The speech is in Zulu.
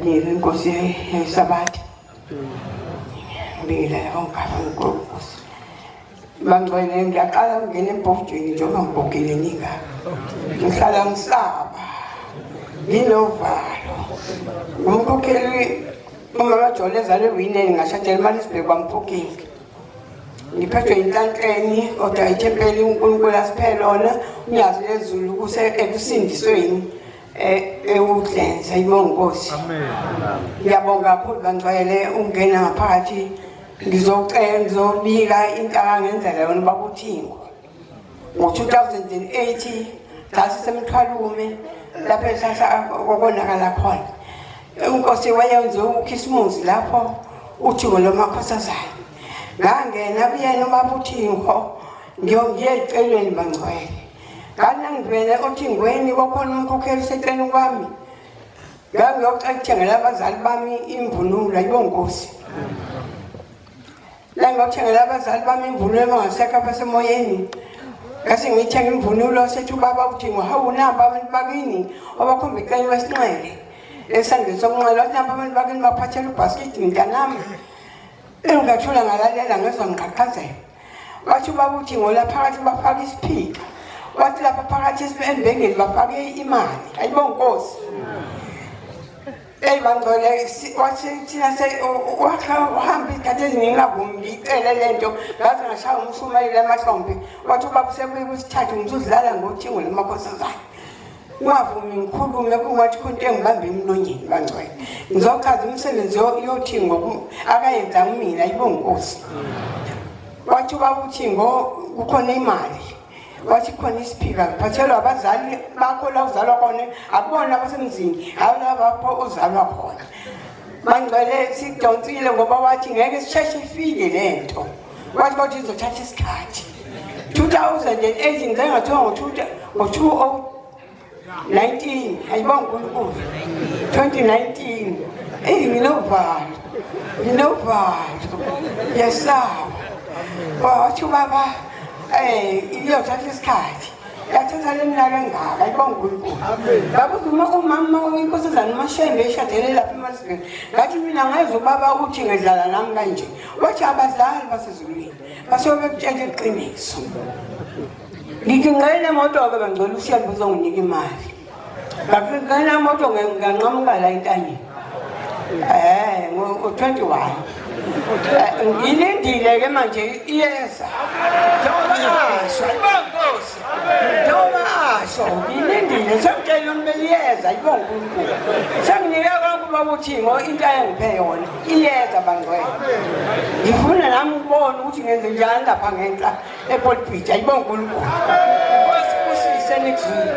ngibingelela inkosi yesabatha ngibingelela ongaba inkosi bangcwele ngiyaqala ukungena embhojweni njengoba ngibhogile ningaka ngihlala ngisaba nginovalo umkhokheli umama Jole ezalwe Winnie ngashadela eMalisburg kwaMphokeng ngiphethwe inhlanhleni kodwa ithempeli uNkulunkulu asiphele lona unyazi lezulu ekusindisweni ewudlenza ayibonga Nkosi amen ngiyabonga kakhulu bangcwele ungena ngaphakathi ngizobika into angenzela yona babuthingo ngo-2008 sasisemthwalume lapho esasa kokonakala khona uNkosi wayenze ukhisimusi lapho uthingo lomakhosazana ngangena kuyena ubabuthingo ngiyecelweni bangcwele kana ngivele othingweni kwakhona umkhokheli seceleni kwami ngangiyocela abazali bami imvunulo ayibonga Nkosi la ngiyocela abazali bami imvunulo ebangasekho basemoyeni ngase ngithenga imvunulo sethi ubaba uthingo hawunamba abantu bakini abakhomba iqeni wesinxele esandleni sokunxele wathi namba abantu bakini baphathela ubhaskithi mntanami engathula ngalalela ngezwa ngiqhaqhazela wathi ubaba uthingo la phakathi bafaka isiphika wathi lapha phakathi embengeni bafake imali ayibonga Nkosi bangcwele wathi thina uhamba isikhathi eziningi ngavumi ngicele lento ngaze ngashaya umshumayeli emahlombe wathi ubaba sekuye kusithathu ngizodlala ngothingo lemakhosazana ungavumi ngikhulume kungathi khona into engibambe emlonyeni bangcwele ngizochaza umsebenzi yothingo akayenza mina ayibonga Nkosi wathi ubaba uthingo kukhona imali wathi khona isiphika ngiphathelwa abazali bakho la uzalwa khona akubona abasemzini awulapho uzalwa khona bangcwele sidonsile ngoba wathi ngeke sisheshe ifike lento wathi kodwa izothatha isikhathi 2008 ngizengathiwa ngo-2019 ayibonga uNkulunkulu 2019 nginovalo yesaba wathi ubaba iyothatha isikhathi yathatha leminyaka engaka ayibonga uNkulunkulu ngabuza umama inkosazana uMashembe eshadele lapha eMalisburg ngathi mina ngayeza ubaba uthi ngedlala nami kanje wathi abazali basezulwini basebekutshela iqiniso ngingena emoto-ke bangcwele uSiyambe uzonginika imali ngingena emoto nganqamuka la entanyeni ngo-21 ngilindile-ke manje iyeza njengoba asho ngilindile sekutshela umele iyeza ayibonga uNkulunkulu senginike konke ubaba uthingo into ayengiphe yona iyeza bangcwele ngifuna nami ukubona ukuthi ngenze njani lapha ngenhla ePolpit ayibonga uNkulunkulu kusise nekuzwile